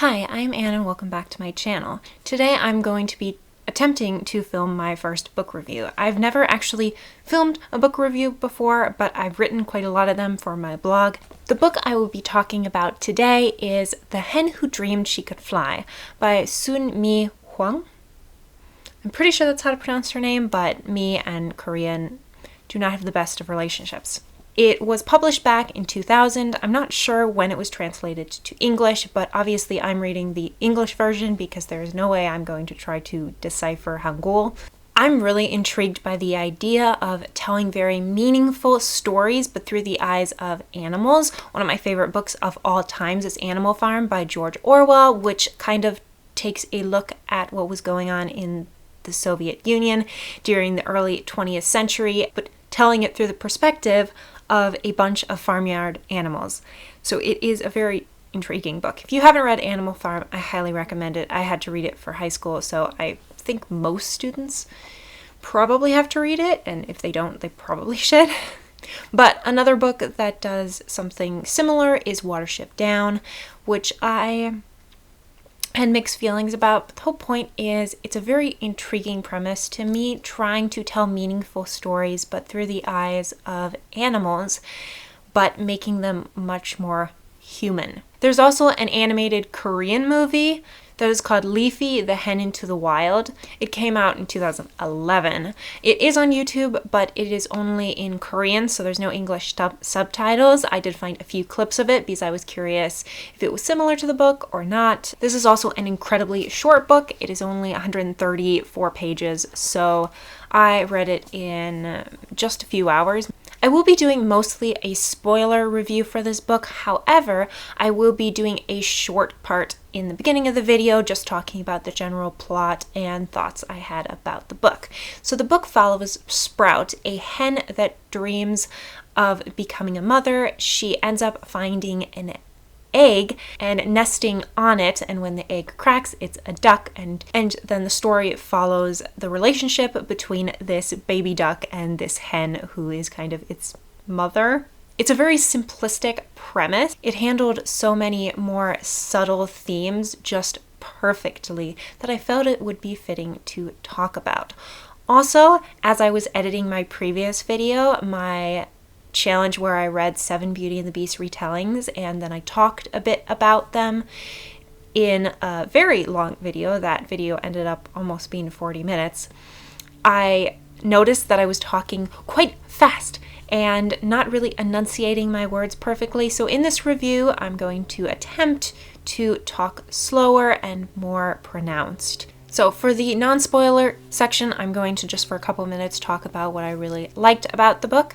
Hi, I'm Anne and welcome back to my channel. Today I'm going to be attempting to film my first book review. I've never actually filmed a book review before, but I've written quite a lot of them for my blog. The book I will be talking about today is The Hen Who Dreamed She Could Fly by Sun-mi Hwang. I'm pretty sure that's how to pronounce her name, but me and Korean do not have the best of relationships. It was published back in 2000. I'm not sure when it was translated to English, but obviously I'm reading the English version because there is no way I'm going to try to decipher Hangul. I'm really intrigued by the idea of telling very meaningful stories, but through the eyes of animals. One of my favorite books of all times is Animal Farm by George Orwell, which kind of takes a look at what was going on in the Soviet Union during the early 20th century, but telling it through the perspective of a bunch of farmyard animals. So it is a very intriguing book. If you haven't read Animal Farm, I highly recommend it. I had to read it for high school, so I think most students probably have to read it, and if they don't, they probably should. But another book that does something similar is Watership Down, which I had mixed feelings about, but the whole point is it's a very intriguing premise to me, trying to tell meaningful stories but through the eyes of animals, but making them much more human. There's also an animated Korean movie that is called Leafy, the Hen into the Wild. It came out in 2011. It is on YouTube, but it is only in Korean, so there's no English subtitles. I did find a few clips of it because I was curious if it was similar to the book or not. This is also an incredibly short book. It is only 134 pages, so I read it in just a few hours. I will be doing mostly a spoiler review for this book. However, I will be doing a short part in the beginning of the video just talking about the general plot and thoughts I had about the book. So the book follows Sprout, a hen that dreams of becoming a mother. She ends up finding an egg and nesting on it, and when the egg cracks, it's a duck, and then the story follows the relationship between this baby duck and this hen who is kind of its mother. It's a very simplistic premise. It handled so many more subtle themes just perfectly that I felt it would be fitting to talk about. Also, as I was editing my previous video, my challenge where I read 7 Beauty and the Beast retellings and then I talked a bit about them in a very long video. That video ended up almost being 40 minutes. I noticed that I was talking quite fast and not really enunciating my words perfectly. So in this review, I'm going to attempt to talk slower and more pronounced. So for the non-spoiler section, I'm going to just for a couple minutes talk about what I really liked about the book.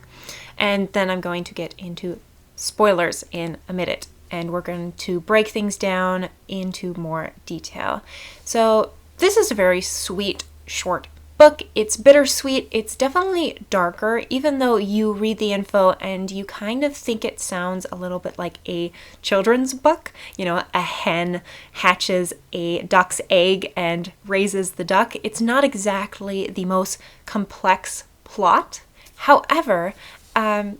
And then I'm going to get into spoilers in a minute, and we're going to break things down into more detail. So this is a very sweet, short book. It's bittersweet. It's definitely darker, even though you read the info and you kind of think it sounds a little bit like a children's book. You know, a hen hatches a duck's egg and raises the duck. It's not exactly the most complex plot. However,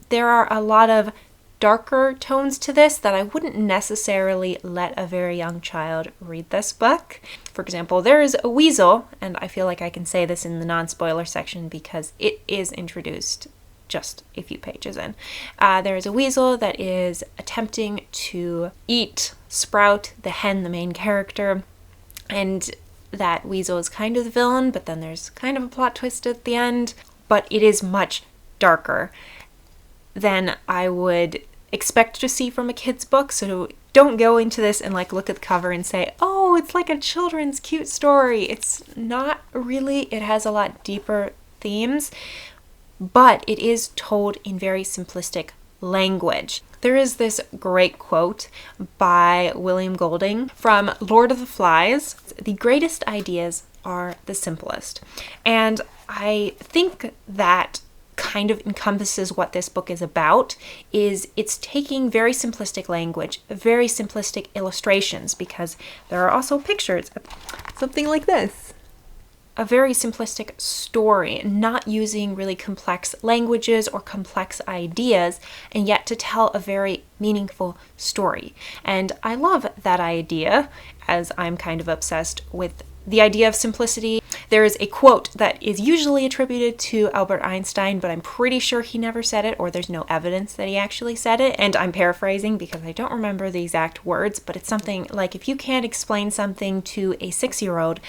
there are a lot of darker tones to this that I wouldn't necessarily let a very young child read this book. For example, there is a weasel, and I feel like I can say this in the non-spoiler section because it is introduced just a few pages in. There is a weasel that is attempting to eat Sprout, the hen, the main character, and that weasel is kind of the villain, but then there's kind of a plot twist at the end, but it is much darker than I would expect to see from a kid's book. So don't go into this and like look at the cover and say, oh, it's like a children's cute story. It's not really. It has a lot deeper themes, but it is told in very simplistic language. There is this great quote by William Golding from Lord of the Flies: "The greatest ideas are the simplest." And I think that kind of encompasses what this book is about. Is it's taking very simplistic language, very simplistic illustrations, because there are also pictures of something like this. a very simplistic story, not using really complex languages or complex ideas, and yet to tell a very meaningful story. And I love that idea, as I'm kind of obsessed with the idea of simplicity. There is a quote that is usually attributed to Albert Einstein, but I'm pretty sure he never said it, or there's no evidence that he actually said it. And I'm paraphrasing because I don't remember the exact words, but it's something like, if you can't explain something to a 6-year-old,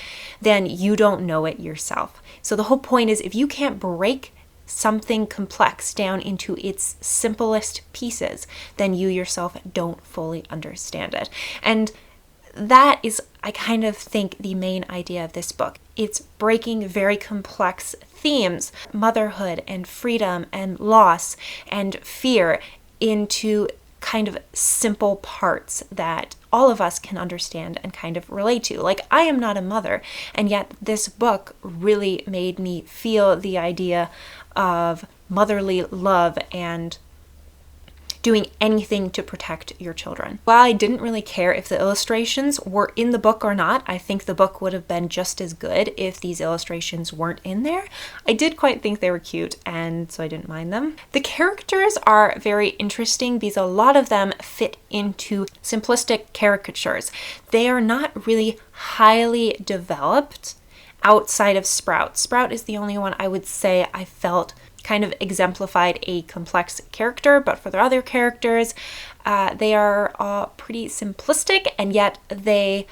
then you don't know it yourself. So the whole point is, if you can't break something complex down into its simplest pieces, then you yourself don't fully understand it. And that is, I kind of think, the main idea of this book. It's breaking very complex themes, motherhood and freedom and loss and fear, into kind of simple parts that all of us can understand and kind of relate to. Like, I am not a mother, and yet this book really made me feel the idea of motherly love and doing anything to protect your children. While I didn't really care if the illustrations were in the book or not, I think the book would have been just as good if these illustrations weren't in there. I did quite think they were cute, and so I didn't mind them. The characters are very interesting because a lot of them fit into simplistic caricatures. They are not really highly developed outside of Sprout. Sprout is the only one I would say I felt kind of exemplified a complex character, but for the other characters, they are all pretty simplistic, and yet they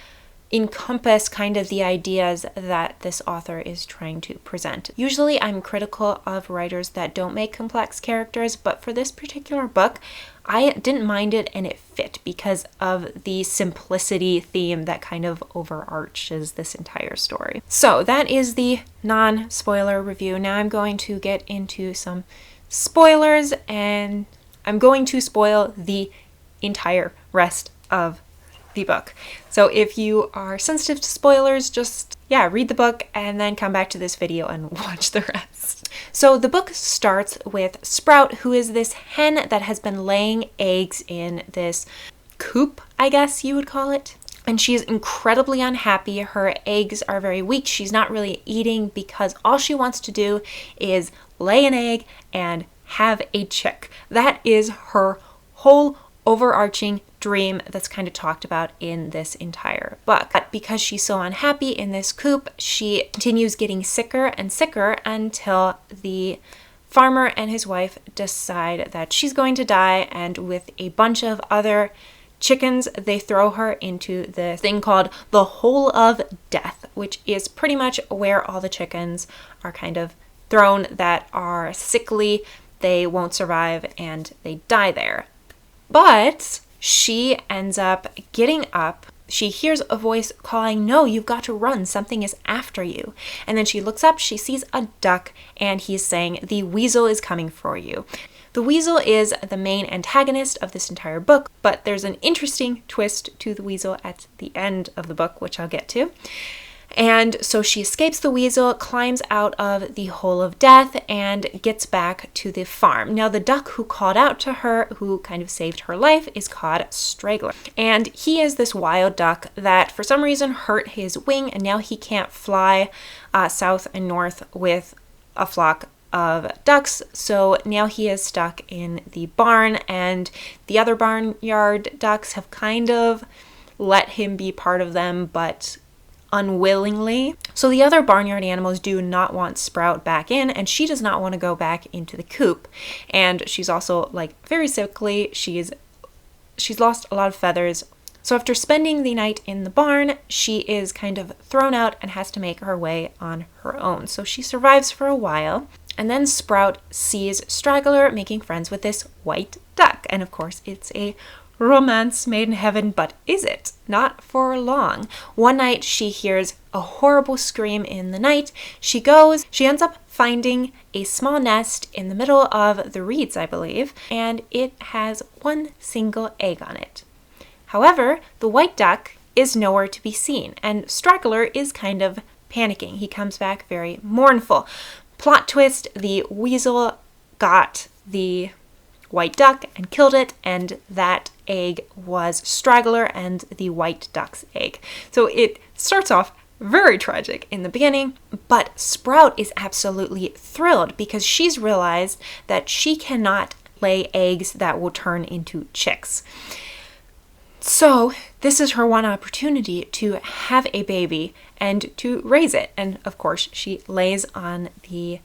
encompass kind of the ideas that this author is trying to present. Usually I'm critical of writers that don't make complex characters, but for this particular book, I didn't mind it, and it fit because of the simplicity theme that kind of overarches this entire story. So that is the non-spoiler review. Now I'm going to get into some spoilers, and I'm going to spoil the entire rest of the book. So if you are sensitive to spoilers, just read the book and then come back to this video and watch the rest. So the book starts with Sprout, who is this hen that has been laying eggs in this coop, I guess you would call it. And she is incredibly unhappy. Her eggs are very weak. She's not really eating because all she wants to do is lay an egg and have a chick. That is her whole overarching dream that's kind of talked about in this entire book. But because she's so unhappy in this coop, she continues getting sicker and sicker until the farmer and his wife decide that she's going to die, and with a bunch of other chickens, they throw her into the thing called the Hole of Death, which is pretty much where all the chickens are kind of thrown that are sickly, they won't survive, and they die there. But she ends up getting up. She hears a voice calling, "No, you've got to run. Something is after you." And then she looks up, she sees a duck, and he's saying, "The weasel is coming for you." The weasel is the main antagonist of this entire book, but there's an interesting twist to the weasel at the end of the book, which I'll get to. And so she escapes the weasel, climbs out of the Hole of Death, and gets back to the farm. Now, the duck who called out to her, who kind of saved her life, is called Straggler. And he is this wild duck that for some reason hurt his wing, and now he can't fly south and north with a flock of ducks. So now he is stuck in the barn, and the other barnyard ducks have kind of let him be part of them, but unwillingly. So the other barnyard animals do not want Sprout back in, and she does not want to go back into the coop. And she's also very sickly. She's lost a lot of feathers. So after spending the night in the barn, she is kind of thrown out and has to make her way on her own. So she survives for a while, and then Sprout sees Straggler making friends with this white duck. And of course, it's a romance made in heaven, but is it? Not for long. One night she hears a horrible scream in the night. She ends up finding a small nest in the middle of the reeds, I believe, and it has one single egg on it. However, the white duck is nowhere to be seen, and Straggler is kind of panicking. He comes back very mournful. Plot twist, the weasel got the white duck and killed it, and that egg was Straggler and the white duck's egg. So it starts off very tragic in the beginning, but Sprout is absolutely thrilled because she's realized that she cannot lay eggs that will turn into chicks. So this is her one opportunity to have a baby and to raise it. And of course, she lays on the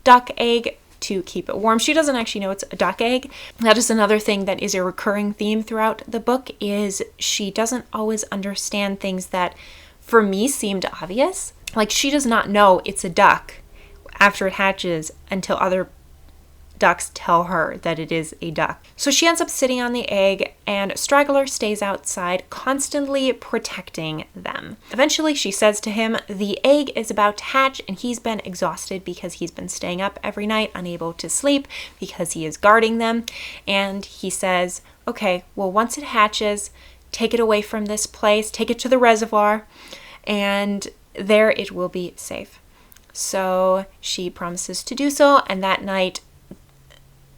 duck egg to keep it warm. She doesn't actually know it's a duck egg. That is another thing that is a recurring theme throughout the book, is she doesn't always understand things that for me seemed obvious. Like, she does not know it's a duck after it hatches until other ducks tell her that it is a duck. So she ends up sitting on the egg, and Straggler stays outside, constantly protecting them. Eventually she says to him the egg is about to hatch, and he's been exhausted because he's been staying up every night, unable to sleep because he is guarding them. And he says, okay, well, once it hatches, take it away from this place, take it to the reservoir, and there it will be safe. So she promises to do so, and that night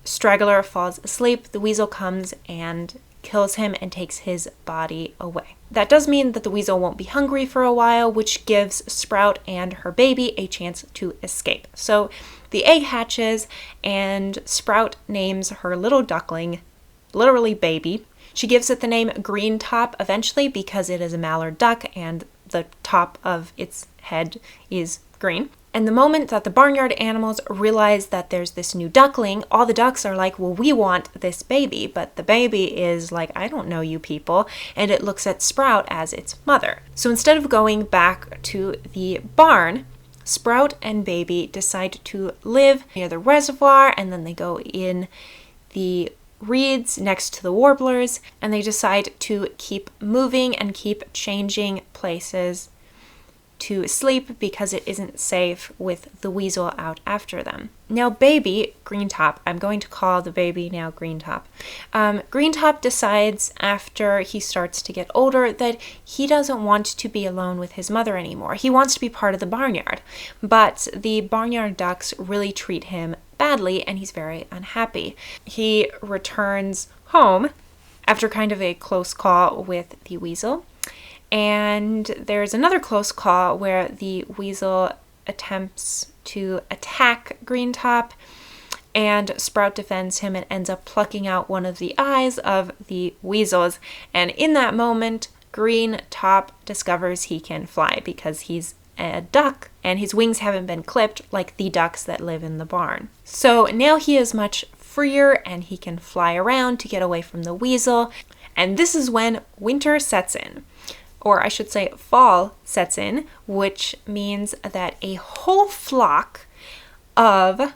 Straggler falls asleep. The weasel comes and kills him and takes his body away. That does mean that the weasel won't be hungry for a while, which gives Sprout and her baby a chance to escape. So the egg hatches, and Sprout names her little duckling, literally baby. She gives it the name Green Top eventually because it is a mallard duck and the top of its head is green. And the moment that the barnyard animals realize that there's this new duckling, all the ducks are like, well, we want this baby. But the baby is like, I don't know you people. And it looks at Sprout as its mother. So instead of going back to the barn, Sprout and baby decide to live near the reservoir, and then they go in the reeds next to the warblers, and they decide to keep moving and keep changing places to sleep because it isn't safe with the weasel out after them. Now baby, Green Top, I'm going to call the baby now Green Top. Green Top decides after he starts to get older that he doesn't want to be alone with his mother anymore. He wants to be part of the barnyard, but the barnyard ducks really treat him badly and he's very unhappy. He returns home after kind of a close call with the weasel. And there's another close call where the weasel attempts to attack Green Top, and Sprout defends him and ends up plucking out one of the eyes of the weasels. And in that moment, Green Top discovers he can fly because he's a duck and his wings haven't been clipped like the ducks that live in the barn. So now he is much freer and he can fly around to get away from the weasel. And this is when winter sets in. Or I should say fall sets in, which means that a whole flock of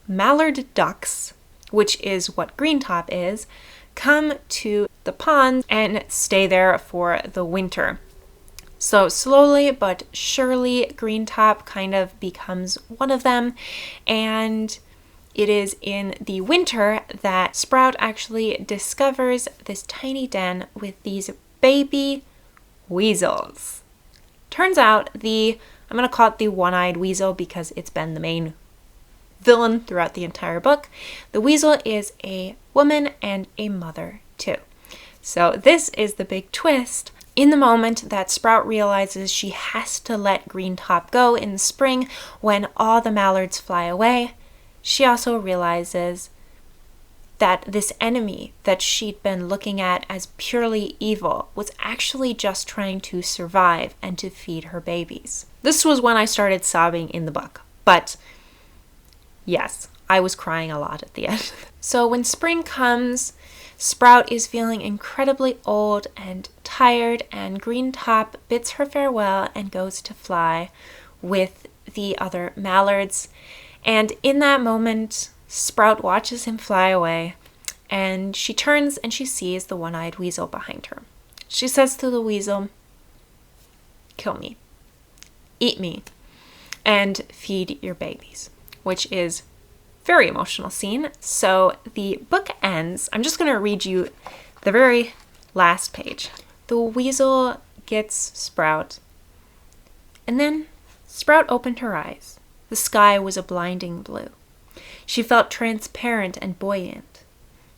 mallard ducks, which is what Green Top is, come to the pond and stay there for the winter. So slowly but surely, Green Top kind of becomes one of them, and it is in the winter that Sprout actually discovers this tiny den with these baby weasels. Turns out I'm going to call it the one-eyed weasel because it's been the main villain throughout the entire book. The weasel is a woman and a mother too. So this is the big twist. In the moment that Sprout realizes she has to let Green Top go in the spring when all the mallards fly away, she also realizes that this enemy that she'd been looking at as purely evil was actually just trying to survive and to feed her babies. This was when I started sobbing in the book, but yes, I was crying a lot at the end. So when spring comes, Sprout is feeling incredibly old and tired, and Green Top bids her farewell and goes to fly with the other mallards. And in that moment, Sprout watches him fly away, and she turns and she sees the one-eyed weasel behind her. She says to the weasel, "Kill me, eat me, and feed your babies," which is a very emotional scene. So the book ends. I'm just going to read you the very last page. The weasel gets Sprout, and then Sprout opened her eyes. The sky was a blinding blue. She felt transparent and buoyant,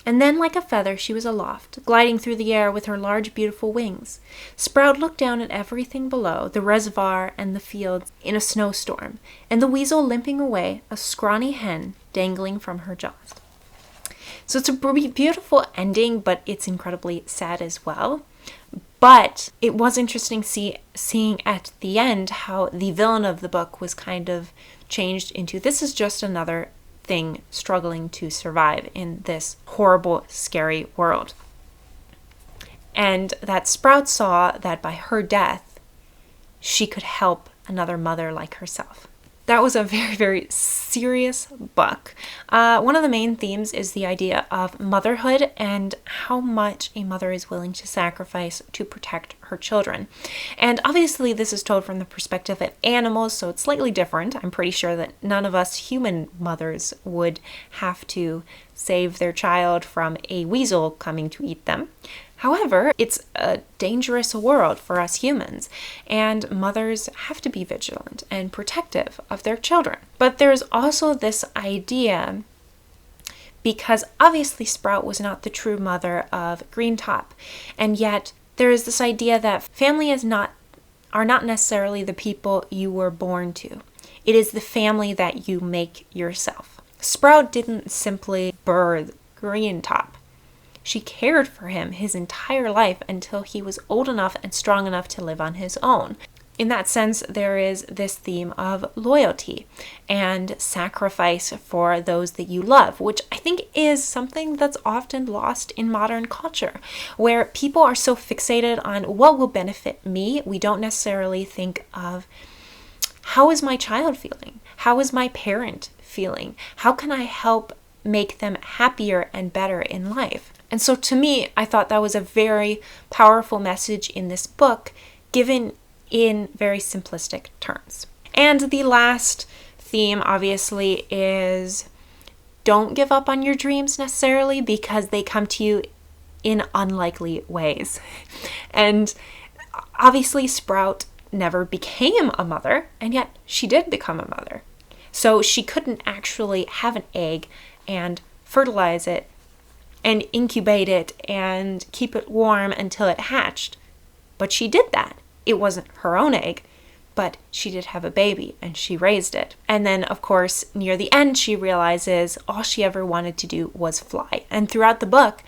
And then like a feather she was aloft, gliding through the air with her large beautiful wings. Sprout looked down at everything below, the reservoir and the fields in a snowstorm, and the weasel limping away, a scrawny hen dangling from her jaws. So it's a beautiful ending, but it's incredibly sad as well. But it was interesting seeing at the end how the villain of the book was kind of changed into, this is just another thing struggling to survive in this horrible, scary world. And that Sprout saw that by her death, she could help another mother like herself. That was a very, very serious book. One of the main themes is the idea of motherhood and how much a mother is willing to sacrifice to protect her children. And obviously this is told from the perspective of animals, so it's slightly different. I'm pretty sure that none of us human mothers would have to save their child from a weasel coming to eat them. However, it's a dangerous world for us humans, and mothers have to be vigilant and protective of their children. But there's also this idea, because obviously Sprout was not the true mother of Greentop, and yet there is this idea that family are not necessarily the people you were born to. It is the family that you make yourself. Sprout didn't simply birth Greentop. She cared for him his entire life until he was old enough and strong enough to live on his own. In that sense, there is this theme of loyalty and sacrifice for those that you love, which I think is something that's often lost in modern culture, where people are so fixated on what will benefit me. We don't necessarily think of, how is my child feeling? How is my parent feeling? How can I help make them happier and better in life? And so to me, I thought that was a very powerful message in this book, given in very simplistic terms. And the last theme, obviously, is don't give up on your dreams necessarily, because they come to you in unlikely ways. And obviously, Sprout never became a mother, and yet she did become a mother. So she couldn't actually have an egg and fertilize it and incubate it and keep it warm until it hatched. But she did that. It wasn't her own egg, but she did have a baby and she raised it. And then, of course, near the end, she realizes all she ever wanted to do was fly. And throughout the book,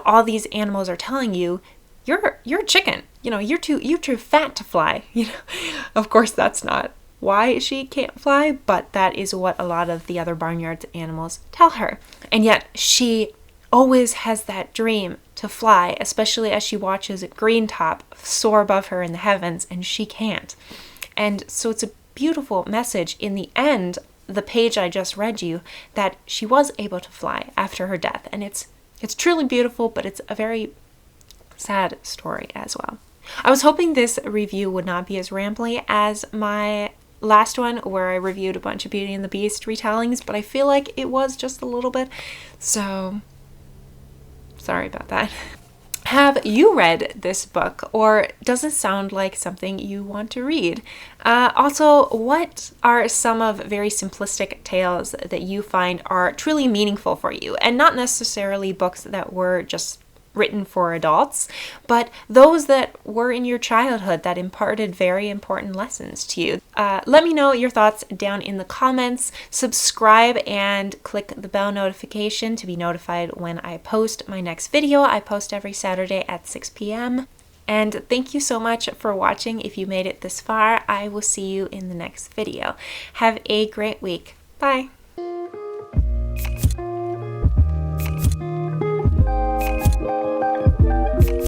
all these animals are telling you, you're a chicken. You're too fat to fly. Of course, that's not why she can't fly, but that is what a lot of the other barnyard animals tell her. And yet she always has that dream to fly, especially as she watches Greentop soar above her in the heavens, and she can't. And so it's a beautiful message in the end, the page I just read you, that she was able to fly after her death. And it's truly beautiful, but it's a very sad story as well. I was hoping this review would not be as rambly as my last one, where I reviewed a bunch of Beauty and the Beast retellings, but I feel like it was just a little bit, so sorry about that. Have you read this book, or does it sound like something you want to read? Also, what are some of very simplistic tales that you find are truly meaningful for you, and not necessarily books that were just written for adults, but those that were in your childhood that imparted very important lessons to you? Let me know your thoughts down in the comments. Subscribe and click the bell notification to be notified when I post my next video. I post every Saturday at 6 p.m. And thank you so much for watching. If you made it this far, I will see you in the next video. Have a great week. Bye.